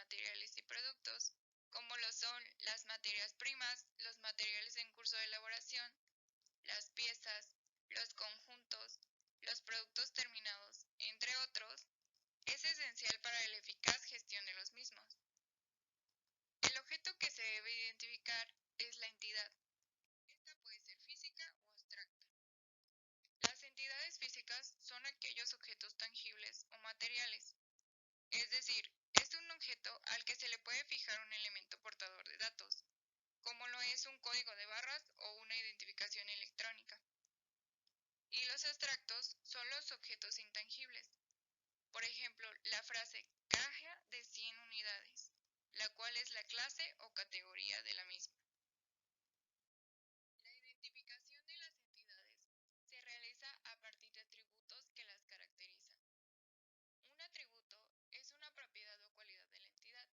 materiales y productos, como lo son las materias primas, los materiales en curso de elaboración, las piezas, los conjuntos, los productos terminados, entre otros, es esencial para la eficaz gestión de los mismos. El objeto que se debe identificar es la entidad. Esta puede ser física o abstracta. Las entidades físicas son aquellos objetos tangibles o materiales, es decir, es un objeto al que se le puede fijar un elemento portador de datos, como lo es un código de barras o una identificación electrónica. Y los abstractos son los objetos intangibles. Por ejemplo, la frase caja de 100 unidades, la cual es la clase o categoría de la misma. La identificación de las entidades se realiza a partir de atributos que las caracterizan. Un atributo es una propiedad o cualidad de la entidad.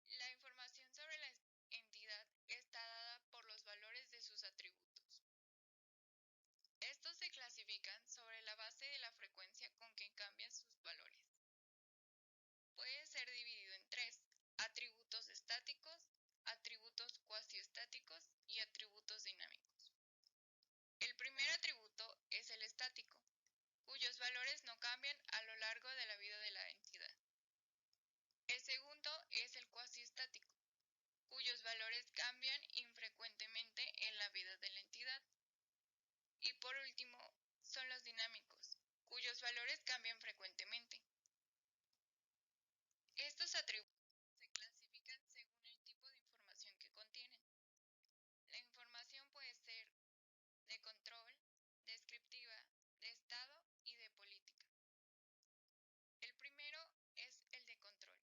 La información sobre la entidad está dada por los valores de sus atributos. Estos se clasifican sobre la base de la frecuencia con que cambian sus valores. Puede ser dividido en tres: atributos estáticos, atributos cuasiestáticos y atributos dinámicos. El primer atributo es el estático, cuyos valores no cambian a lo largo de la vida de la entidad. El segundo es el cuasiestático, cuyos valores cambian infrecuentemente en la vida de la entidad. Y por último, son los dinámicos, cuyos valores cambian frecuentemente. Estos atributos se clasifican según el tipo de información que contienen. La información puede ser de control, descriptiva, de estado y de política. El primero es el de control,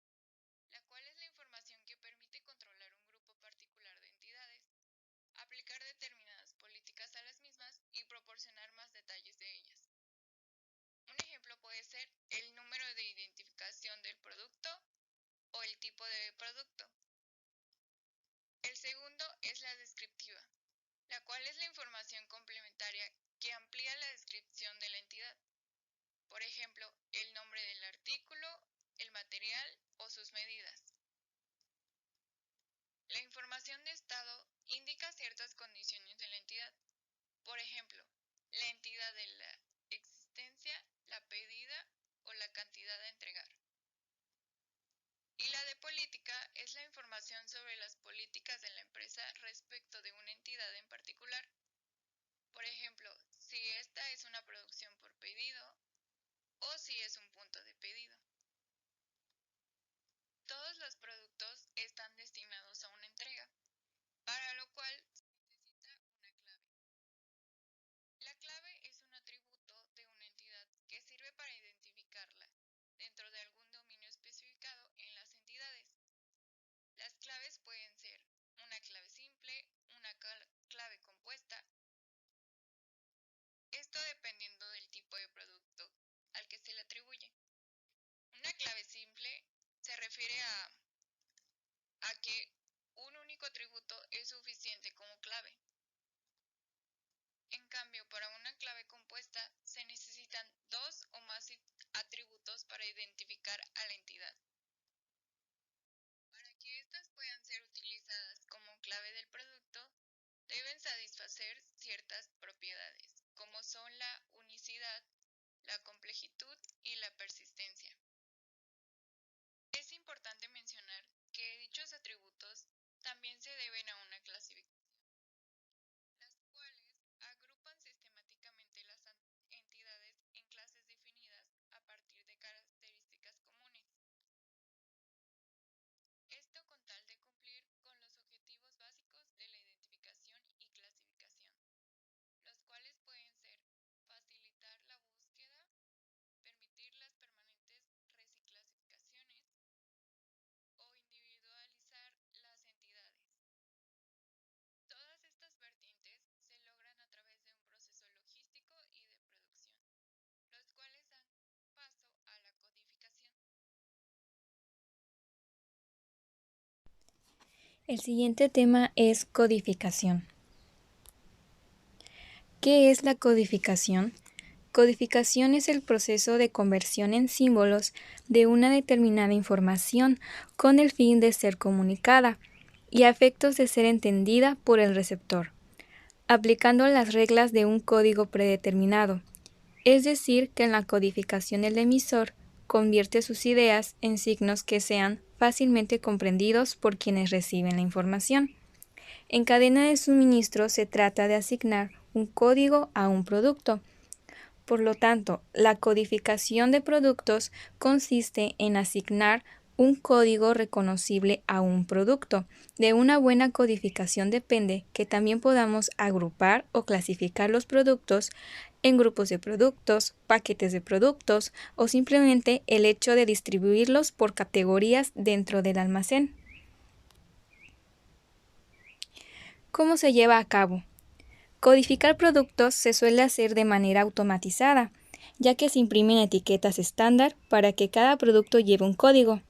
la cual es la información que permite controlar un grupo particular de entidades, aplicar determinadas políticas a las mismas y proporcionar más detalles de ellas. Un ejemplo puede ser el número de identificación del producto o el tipo de producto. El segundo es la descriptiva, la cual es la información complementaria que amplía la descripción de la entidad. Por ejemplo, el nombre del artículo, el material o sus medidas. La información de estado indica ciertas condiciones de la entidad. Por ejemplo, la entidad de la existencia, la pedida o la cantidad a entregar. Y la de política es la información sobre las políticas de la empresa respecto de una entidad en particular. Por ejemplo, si esta es una producción por pedido o si es un punto de pedido. Todos los productos están destinados a una entrega, para lo cual se necesita una clave. La clave es un atributo de una entidad que sirve para identificarla dentro de algún dominio especificado en las entidades. Las claves pueden ser una clave simple, una clave compuesta, esto dependiendo del tipo de producto al que se le atribuye. Una clave simple se refiere a que un único atributo es suficiente como clave. En cambio, para una clave compuesta se necesitan dos o más atributos para identificar a la entidad. Para que éstas puedan ser utilizadas como clave del producto, deben satisfacer ciertas propiedades, como son la unicidad, la complejitud y la persistencia. Es importante mencionar que dichos atributos también se deben a una clasificación, las cuales agrupan sistemáticamente las entidades en clases definidas a partir de características comunes. Esto con tal de cumplir con los objetivos básicos de la identificación y clasificación, los cuales pueden ser facilitar la búsqueda, permitir las permanentes reclasificaciones o individualizar las entidades. Todas estas vertientes se logran a través de un proceso logístico y de producción, los cuales dan paso a la codificación. El siguiente tema es codificación. ¿Qué es la codificación? Codificación es el proceso de conversión en símbolos de una determinada información con el fin de ser comunicada y a efectos de ser entendida por el receptor, aplicando las reglas de un código predeterminado. Es decir, que en la codificación el emisor convierte sus ideas en signos que sean fácilmente comprendidos por quienes reciben la información. En cadena de suministro se trata de asignar un código a un producto. Por lo tanto, la codificación de productos consiste en asignar un código reconocible a un producto. De una buena codificación depende que también podamos agrupar o clasificar los productos en grupos de productos, paquetes de productos o simplemente el hecho de distribuirlos por categorías dentro del almacén. ¿Cómo se lleva a cabo? Codificar productos se suele hacer de manera automatizada, ya que se imprimen etiquetas estándar para que cada producto lleve un código.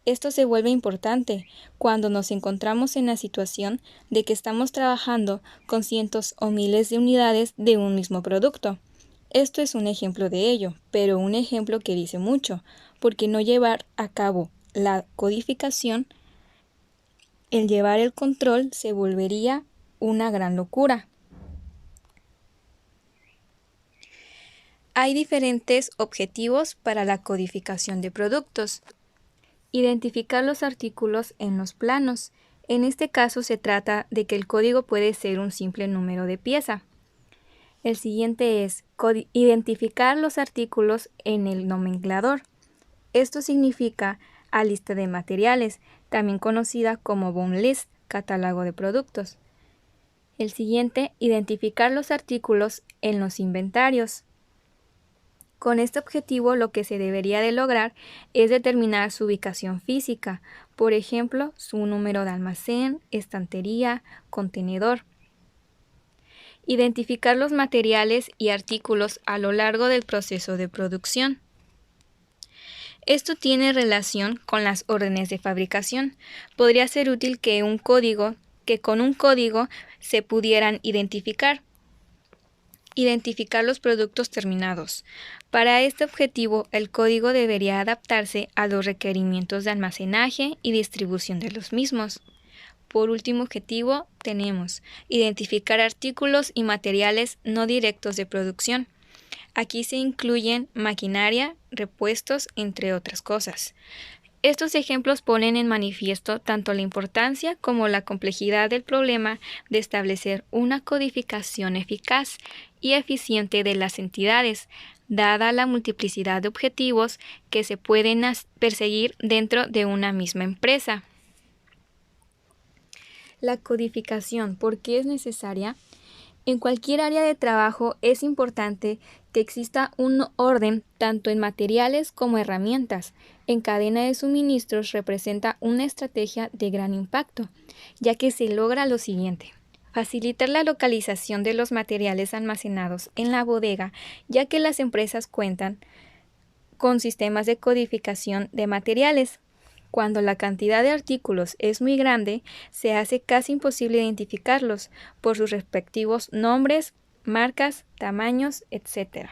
Esto se vuelve importante cuando nos encontramos en la situación de que estamos trabajando con cientos o miles de unidades de un mismo producto. Esto es un ejemplo de ello, pero un ejemplo que dice mucho, porque no llevar a cabo la codificación, el llevar el control se volvería una gran locura. Hay diferentes objetivos para la codificación de productos. Identificar los artículos en los planos. En este caso se trata de que el código puede ser un simple número de pieza. El siguiente es identificar los artículos en el nomenclador. Esto significa a lista de materiales, también conocida como BOM list, catálogo de productos. El siguiente, identificar los artículos en los inventarios. Con este objetivo lo que se debería de lograr es determinar su ubicación física, por ejemplo, su número de almacén, estantería, contenedor. Identificar los materiales y artículos a lo largo del proceso de producción. Esto tiene relación con las órdenes de fabricación. Podría ser útil que con un código se pudieran identificar los productos terminados. Para este objetivo, el código debería adaptarse a los requerimientos de almacenaje y distribución de los mismos. Por último objetivo, tenemos identificar artículos y materiales no directos de producción. Aquí se incluyen maquinaria, repuestos, entre otras cosas. Estos ejemplos ponen en manifiesto tanto la importancia como la complejidad del problema de establecer una codificación eficaz y eficiente de las entidades, dada la multiplicidad de objetivos que se pueden perseguir dentro de una misma empresa. La codificación, ¿por qué es necesaria? En cualquier área de trabajo es importante que exista un orden tanto en materiales como herramientas. En cadena de suministros representa una estrategia de gran impacto, ya que se logra lo siguiente: facilitar la localización de los materiales almacenados en la bodega, ya que las empresas cuentan con sistemas de codificación de materiales. Cuando la cantidad de artículos es muy grande, se hace casi imposible identificarlos por sus respectivos nombres, marcas, tamaños, etc.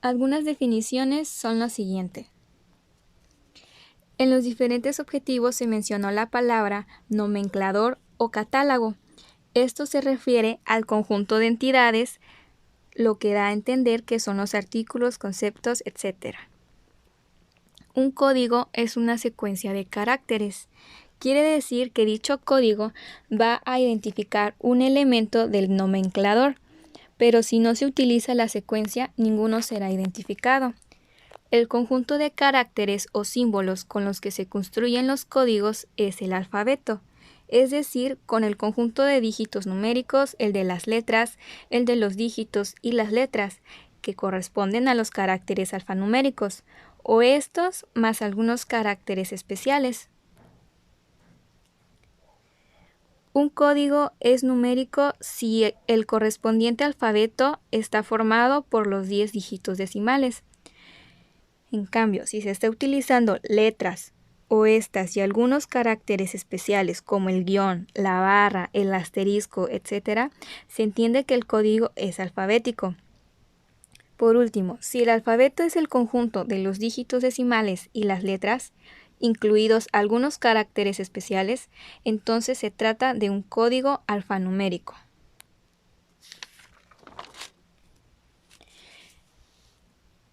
Algunas definiciones son las siguientes. En los diferentes objetivos se mencionó la palabra nomenclador o catálogo. Esto se refiere al conjunto de entidades, lo que da a entender que son los artículos, conceptos, etc. Un código es una secuencia de caracteres. Quiere decir que dicho código va a identificar un elemento del nomenclador, pero si no se utiliza la secuencia, ninguno será identificado. El conjunto de caracteres o símbolos con los que se construyen los códigos es el alfabeto, es decir, con el conjunto de dígitos numéricos, el de las letras, el de los dígitos y las letras, que corresponden a los caracteres alfanuméricos, o estos más algunos caracteres especiales. Un código es numérico si el correspondiente alfabeto está formado por los 10 dígitos decimales. En cambio, si se está utilizando letras o estas y algunos caracteres especiales como el guión, la barra, el asterisco, etc., se entiende que el código es alfabético. Por último, si el alfabeto es el conjunto de los dígitos decimales y las letras, incluidos algunos caracteres especiales, entonces se trata de un código alfanumérico.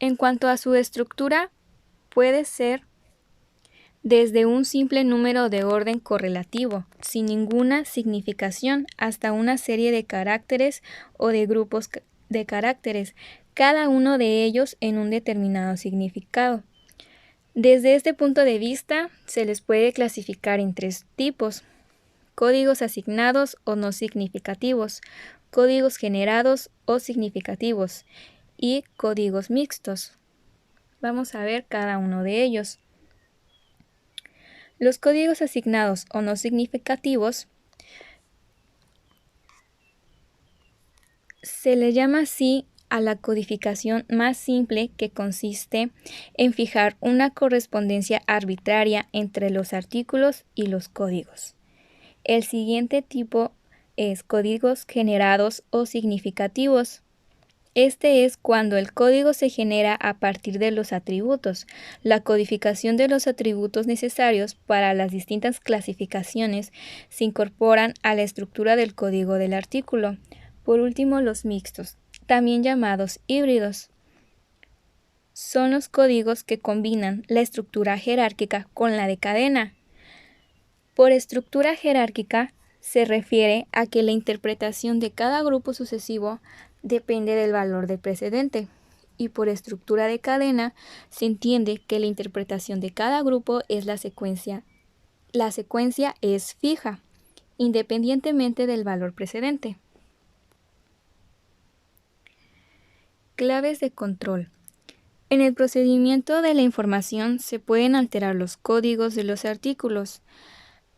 En cuanto a su estructura, puede ser desde un simple número de orden correlativo, sin ninguna significación, hasta una serie de caracteres o de grupos de caracteres, cada uno de ellos en un determinado significado. Desde este punto de vista, se les puede clasificar en tres tipos: códigos asignados o no significativos, códigos generados o significativos y códigos mixtos. Vamos a ver cada uno de ellos. Los códigos asignados o no significativos se le llama así a la codificación más simple, que consiste en fijar una correspondencia arbitraria entre los artículos y los códigos. El siguiente tipo es códigos generados o significativos. Este es cuando el código se genera a partir de los atributos. La codificación de los atributos necesarios para las distintas clasificaciones se incorporan a la estructura del código del artículo. Por último, los mixtos, también llamados híbridos, son los códigos que combinan la estructura jerárquica con la de cadena. Por estructura jerárquica se refiere a que la interpretación de cada grupo sucesivo depende del valor del precedente, y por estructura de cadena se entiende que la interpretación de cada grupo es la secuencia. La secuencia es fija, independientemente del valor precedente. Claves de control. En el procedimiento de la información se pueden alterar los códigos de los artículos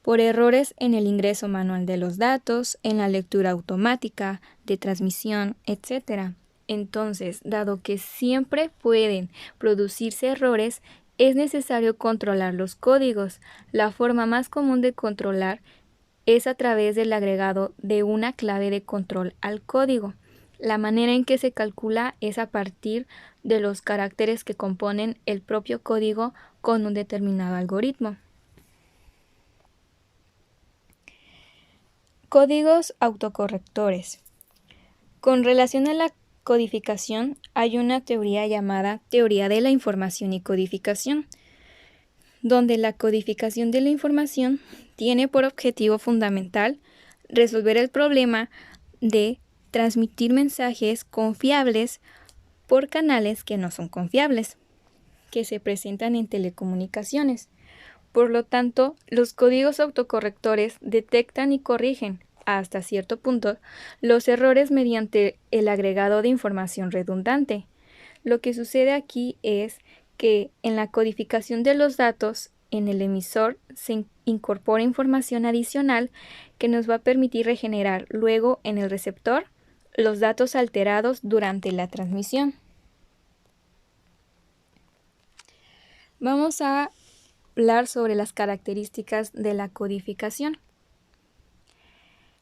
por errores en el ingreso manual de los datos, en la lectura automática, de transmisión, etc. Entonces, dado que siempre pueden producirse errores, es necesario controlar los códigos. La forma más común de controlar es a través del agregado de una clave de control al código. La manera en que se calcula es a partir de los caracteres que componen el propio código con un determinado algoritmo. Códigos autocorrectores. Con relación a la codificación, hay una teoría llamada teoría de la información y codificación, donde la codificación de la información tiene por objetivo fundamental resolver el problema de transmitir mensajes confiables por canales que no son confiables, que se presentan en telecomunicaciones. Por lo tanto, los códigos autocorrectores detectan y corrigen, hasta cierto punto, los errores mediante el agregado de información redundante. Lo que sucede aquí es que en la codificación de los datos, en el emisor se incorpora información adicional que nos va a permitir regenerar luego en el receptor los datos alterados durante la transmisión. Vamos a hablar sobre las características de la codificación.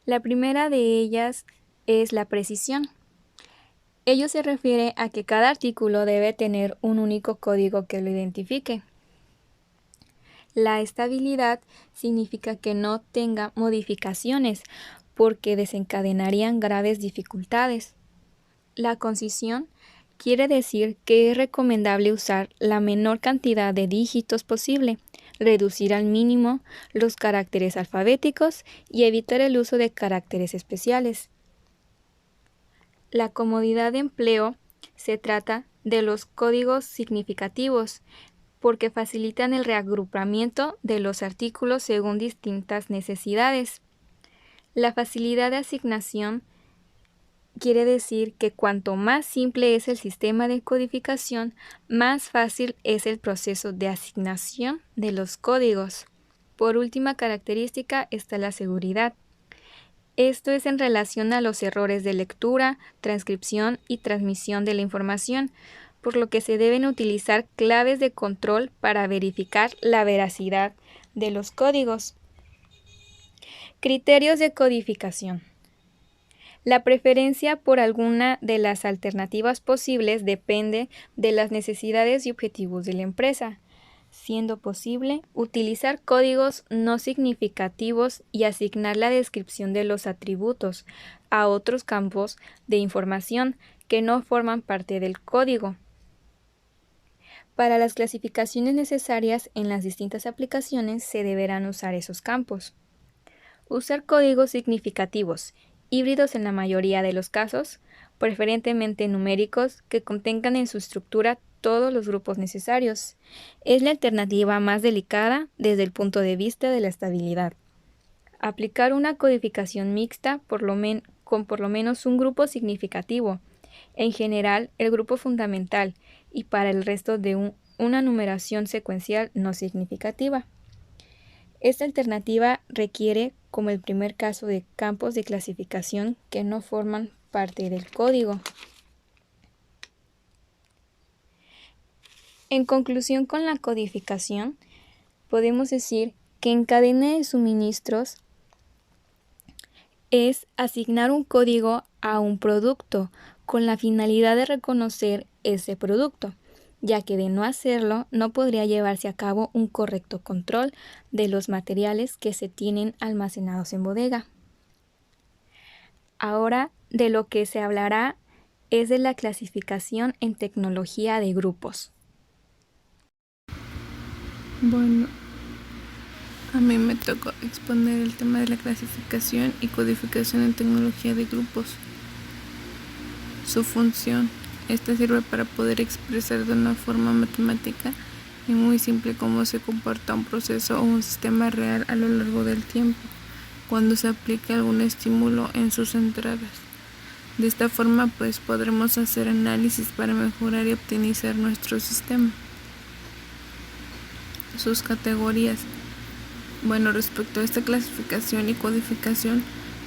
La primera de ellas es la precisión. Ello se refiere a que cada artículo debe tener un único código que lo identifique. La estabilidad significa que no tenga modificaciones, porque desencadenarían graves dificultades. La concisión quiere decir que es recomendable usar la menor cantidad de dígitos posible, reducir al mínimo los caracteres alfabéticos y evitar el uso de caracteres especiales. La comodidad de empleo se trata de los códigos significativos, porque facilitan el reagrupamiento de los artículos según distintas necesidades. La facilidad de asignación quiere decir que cuanto más simple es el sistema de codificación, más fácil es el proceso de asignación de los códigos. Por última característica está la seguridad. Esto es en relación a los errores de lectura, transcripción y transmisión de la información, por lo que se deben utilizar claves de control para verificar la veracidad de los códigos. Criterios de codificación. La preferencia por alguna de las alternativas posibles depende de las necesidades y objetivos de la empresa, siendo posible utilizar códigos no significativos y asignar la descripción de los atributos a otros campos de información que no forman parte del código. Para las clasificaciones necesarias en las distintas aplicaciones se deberán usar esos campos. Usar códigos significativos, híbridos en la mayoría de los casos, preferentemente numéricos, que contengan en su estructura todos los grupos necesarios. Es la alternativa más delicada desde el punto de vista de la estabilidad. Aplicar una codificación mixta con por lo menos un grupo significativo, en general el grupo fundamental, y para el resto de una numeración secuencial no significativa. Esta alternativa requiere, como el primer caso, de campos de clasificación que no forman parte del código. En conclusión con la codificación, podemos decir que en cadena de suministros es asignar un código a un producto con la finalidad de reconocer ese producto, ya que de no hacerlo no podría llevarse a cabo un correcto control de los materiales que se tienen almacenados en bodega. Ahora, de lo que se hablará es de la clasificación en tecnología de grupos. Bueno, a mí me tocó exponer el tema de la clasificación y codificación en tecnología de grupos. Su función. Esta sirve para poder expresar de una forma matemática y muy simple cómo se comporta un proceso o un sistema real a lo largo del tiempo, cuando se aplica algún estímulo en sus entradas. De esta forma, podremos hacer análisis para mejorar y optimizar nuestro sistema. Sus categorías. Bueno, respecto a esta clasificación y codificación,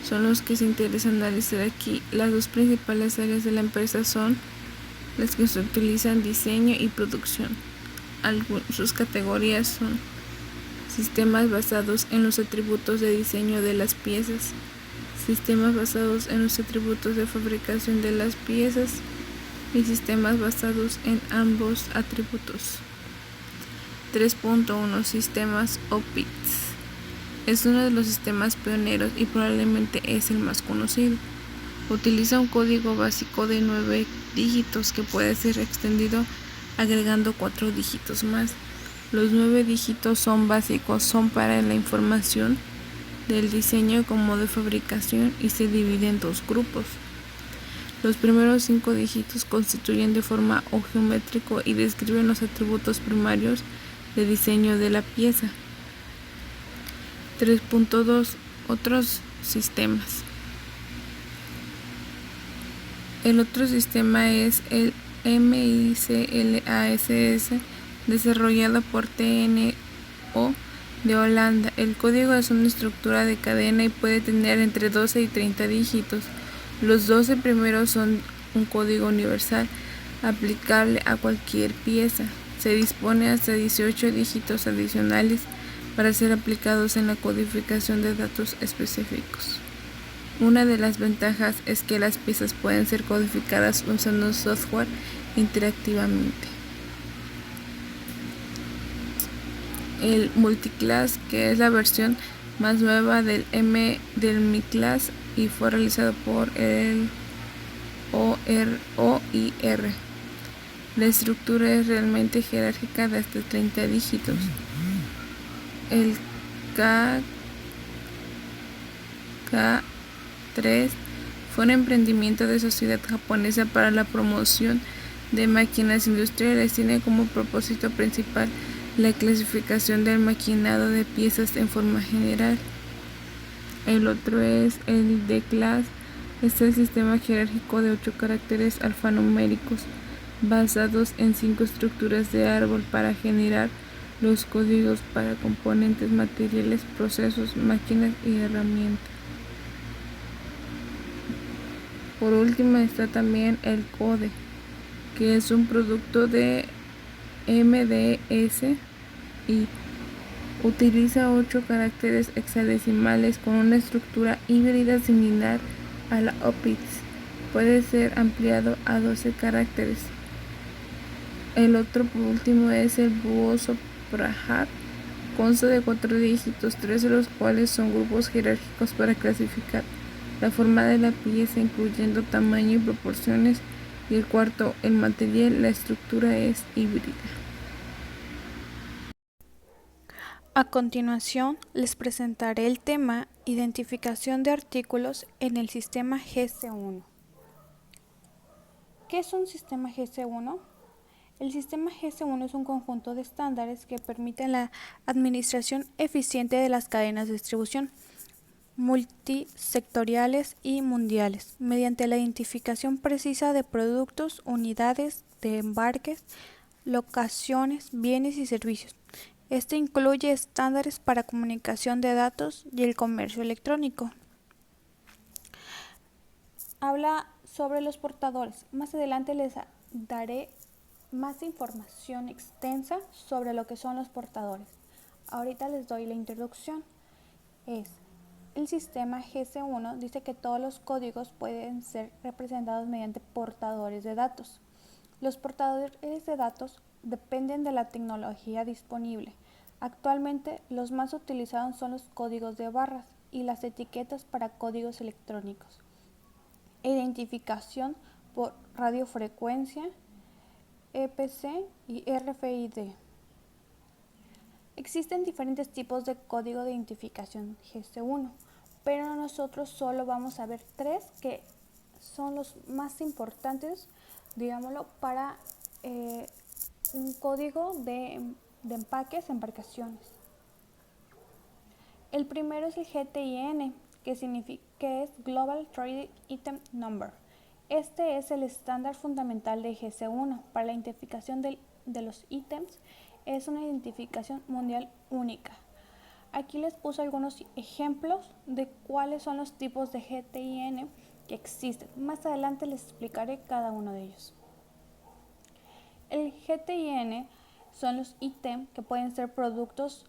son los que se interesa analizar aquí. Las dos principales áreas de la empresa son las que se utilizan diseño y producción. Sus categorías son sistemas basados en los atributos de diseño de las piezas, sistemas basados en los atributos de fabricación de las piezas y sistemas basados en ambos atributos. 3.1 Sistemas OPITS. Es uno de los sistemas pioneros y probablemente es el más conocido. Utiliza un código básico de 9 dígitos que puede ser extendido agregando 4 dígitos más. Los 9 dígitos son básicos, son para la información del diseño como de fabricación y se divide en 2 grupos. Los primeros 5 dígitos constituyen de forma o geométrico y describen los atributos primarios de diseño de la pieza. 3.2 Otros sistemas. El otro sistema es el MICLASS, desarrollado por TNO de Holanda. El código es una estructura de cadena y puede tener entre 12 y 30 dígitos. Los 12 primeros son un código universal aplicable a cualquier pieza. Se dispone hasta 18 dígitos adicionales para ser aplicados en la codificación de datos específicos. Una de las ventajas es que las piezas pueden ser codificadas usando software interactivamente. El multiclass, que es la versión más nueva del MICLASS y fue realizado por el OIR. La estructura es realmente jerárquica de hasta 30 dígitos. El K3 fue un emprendimiento de sociedad japonesa para la promoción de máquinas industriales. Tiene como propósito principal la clasificación del maquinado de piezas en forma general. El otro es el D-Class. Es el sistema jerárquico de 8 caracteres alfanuméricos basados en 5 estructuras de árbol para generar los códigos para componentes, materiales, procesos, máquinas y herramientas. Por último está también el CODE, que es un producto de MDS y utiliza 8 caracteres hexadecimales con una estructura híbrida similar a la OPITS. Puede ser ampliado a 12 caracteres. El otro por último es el búho Soprahar. Consta de 4 dígitos, 3 de los cuales son grupos jerárquicos para clasificar la forma de la pieza, incluyendo tamaño y proporciones, y el cuarto, el material. La estructura es híbrida. A continuación, les presentaré el tema Identificación de artículos en el sistema GC1. ¿Qué es un sistema GC1? El sistema GC1 es un conjunto de estándares que permiten la administración eficiente de las cadenas de distribución multisectoriales y mundiales, mediante la identificación precisa de productos, unidades de embarques, locaciones, bienes y servicios. Este incluye estándares para comunicación de datos y el comercio electrónico. Habla sobre los portadores. Más adelante les daré más información extensa sobre lo que son los portadores. Ahorita les doy la introducción. El sistema GC1 dice que todos los códigos pueden ser representados mediante portadores de datos. Los portadores de datos dependen de la tecnología disponible. Actualmente, los más utilizados son los códigos de barras y las etiquetas para códigos electrónicos. Identificación por radiofrecuencia, EPC y RFID. Existen diferentes tipos de código de identificación GC1, pero nosotros solo vamos a ver 3 que son los más importantes, digámoslo, para un código de empaques, embarcaciones. El primero es el GTIN, que es Global Trade Item Number. Este es el estándar fundamental de GC1 para la identificación de los ítems. Es una identificación mundial única. Aquí les puse algunos ejemplos de cuáles son los tipos de GTIN que existen. Más adelante les explicaré cada uno de ellos. El GTIN son los ítems que pueden ser productos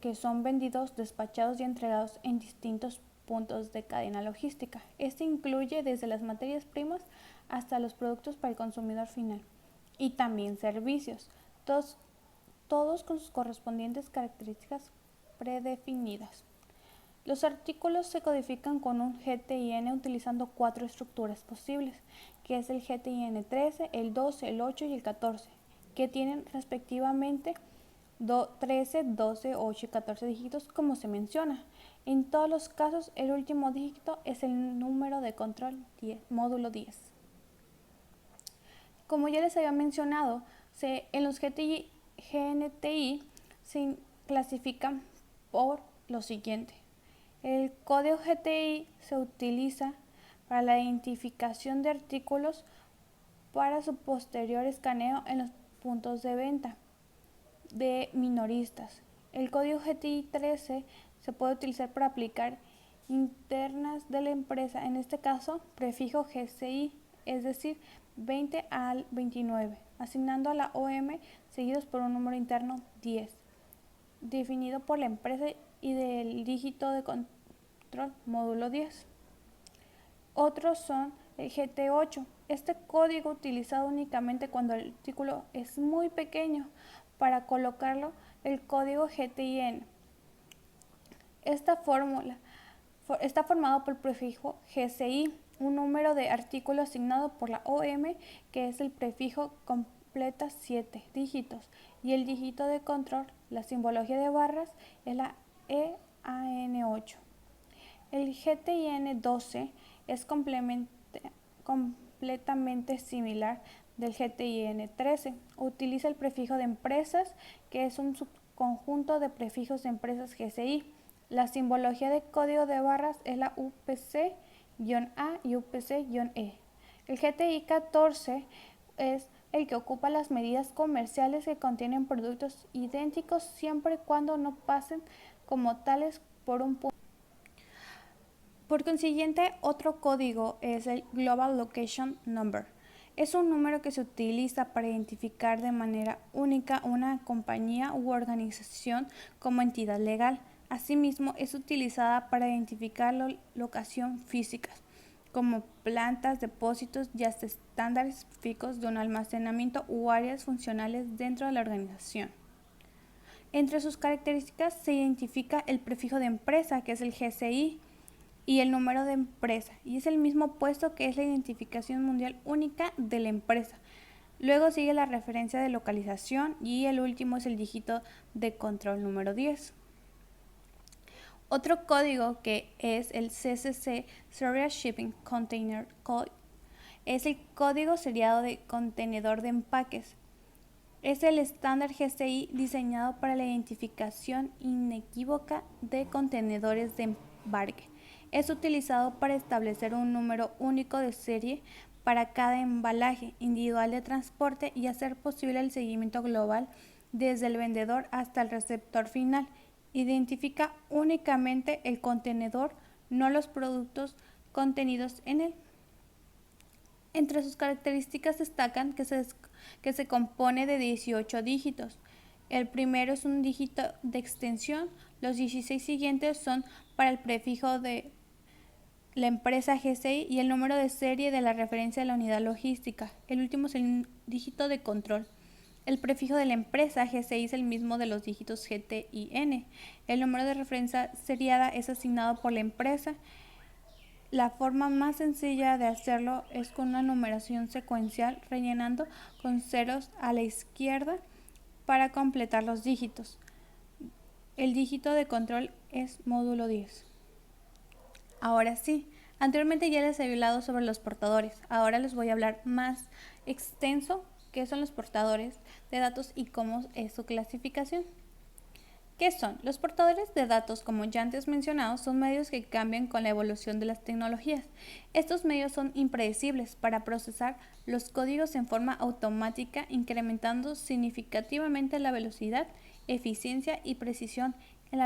que son vendidos, despachados y entregados en distintos puntos de cadena logística. Este incluye desde las materias primas hasta los productos para el consumidor final y también servicios, todos con sus correspondientes características predefinidas. Los artículos se codifican con un GTIN utilizando 4 estructuras posibles, que es el GTIN 13, el 12, el 8 y el 14, que tienen respectivamente 13, 12, 8 y 14 dígitos, como se menciona. En todos los casos, el último dígito es el número de control 10, módulo 10. Como ya les había mencionado, en los GNTI se clasifican por lo siguiente. El código GTI se utiliza para la identificación de artículos para su posterior escaneo en los puntos de venta de minoristas. El código GTI 13 se puede utilizar para aplicar internas de la empresa, en este caso prefijo GCI, es decir, 20 al 29, asignando a la OM seguidos por un número interno 10, definido por la empresa y del dígito de control módulo 10. Otros son el GT8. Este código utilizado únicamente cuando el artículo es muy pequeño. Para colocarlo, el código GTIN. Esta fórmula está formado por el prefijo GCI, un número de artículo asignado por la OM, que es el prefijo completa 7 dígitos, y el dígito de control, la simbología de barras, es la EAN8. El GTIN 12 es completamente similar del GTIN 13. Utiliza el prefijo de empresas, que es un subconjunto de prefijos de empresas GCI. La simbología de código de barras es la UPC-A y UPC-E. El GTI 14 es el que ocupa las medidas comerciales que contienen productos idénticos siempre y cuando no pasen como tales por un punto. Por consiguiente, otro código es el Global Location Number. Es un número que se utiliza para identificar de manera única una compañía u organización como entidad legal. Asimismo, es utilizada para identificar la locación física, como plantas, depósitos y hasta estándares específicos de un almacenamiento u áreas funcionales dentro de la organización. Entre sus características se identifica el prefijo de empresa, que es el GCI, y el número de empresa, y es el mismo puesto que es la identificación mundial única de la empresa. Luego sigue la referencia de localización y el último es el dígito de control número 10. Otro código que es el CCC Serial Shipping Container Code es el código seriado de contenedor de empaques. Es el estándar GCI diseñado para la identificación inequívoca de contenedores de embarque. Es utilizado para establecer un número único de serie para cada embalaje individual de transporte y hacer posible el seguimiento global desde el vendedor hasta el receptor final. Identifica únicamente el contenedor, no los productos contenidos en él. Entre sus características destacan que se compone de 18 dígitos. El primero es un dígito de extensión, los 16 siguientes son para el prefijo de la empresa GCI y el número de serie de la referencia de la unidad logística. El último es el dígito de control. El prefijo de la empresa GCI es el mismo de los dígitos GT y N. El número de referencia seriada es asignado por la empresa. La forma más sencilla de hacerlo es con una numeración secuencial, rellenando con ceros a la izquierda para completar los dígitos. El dígito de control es módulo 10. Ahora sí, anteriormente ya les he hablado sobre los portadores. Ahora les voy a hablar más extenso qué son los portadores de datos y cómo es su clasificación. ¿Qué son? Los portadores de datos, como ya antes mencionado, son medios que cambian con la evolución de las tecnologías. Estos medios son impredecibles para procesar los códigos en forma automática, incrementando significativamente la velocidad, eficiencia y precisión en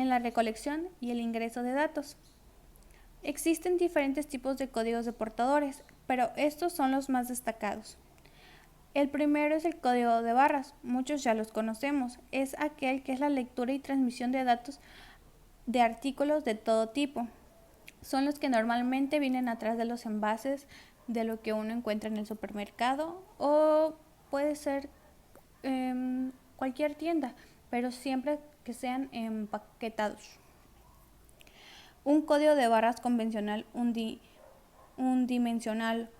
la recolección y el ingreso de datos. Existen diferentes tipos de códigos de portadores, pero estos son los más destacados. El primero es el código de barras, muchos ya los conocemos, es aquel que es la lectura y transmisión de datos de artículos de todo tipo. Son los que normalmente vienen atrás de los envases de lo que uno encuentra en el supermercado o puede ser cualquier tienda, pero siempre que sean empaquetados. Un código de barras convencional, unidimensional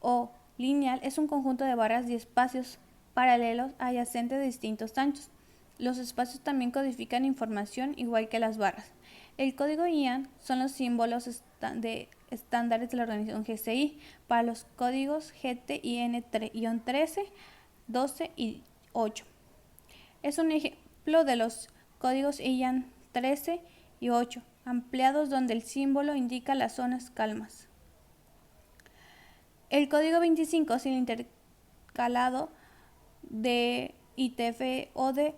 o lineal es un conjunto de barras y espacios paralelos adyacentes de distintos anchos. Los espacios también codifican información igual que las barras. El código IAN son los símbolos estándares de la organización GCI para los códigos GT y N-13, 12 y 8. Es un ejemplo de los códigos IAN 13 y 8, ampliados donde el símbolo indica las zonas calmas. El código 25 es el intercalado de ITF o de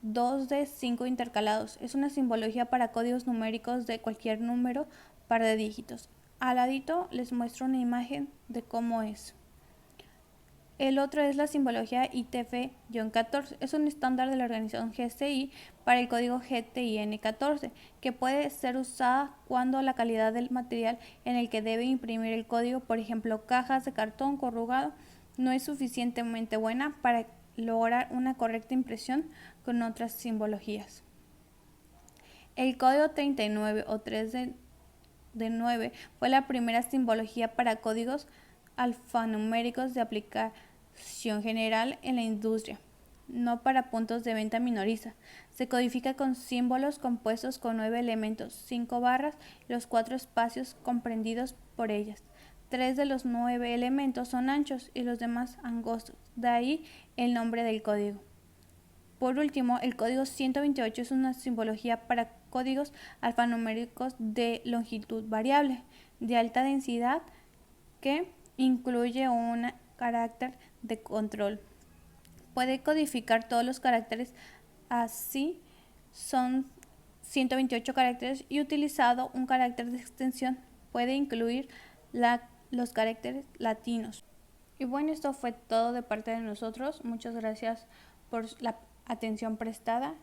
2 de 5 intercalados. Es una simbología para códigos numéricos de cualquier número par de dígitos. Al ladito les muestro una imagen de cómo es. El otro es la simbología ITF-14. Es un estándar de la organización GCI para el código GTIN14, que puede ser usada cuando la calidad del material en el que debe imprimir el código, por ejemplo cajas de cartón corrugado, no es suficientemente buena para lograr una correcta impresión con otras simbologías. El código 39 o 3 de 9 fue la primera simbología para códigos alfanuméricos de aplicación general en la industria, no para puntos de venta minorista. Se codifica con símbolos compuestos con 9 elementos, 5 barras y los 4 espacios comprendidos por ellas. 3 de los 9 elementos son anchos y los demás angostos, de ahí el nombre del código. Por último, el código 128 es una simbología para códigos alfanuméricos de longitud variable, de alta densidad, que incluye un carácter de control. Puede codificar todos los caracteres, así son 128 caracteres y utilizado un carácter de extensión. Puede incluir la los caracteres latinos. Y bueno, esto fue todo de parte de nosotros. Muchas gracias por la atención prestada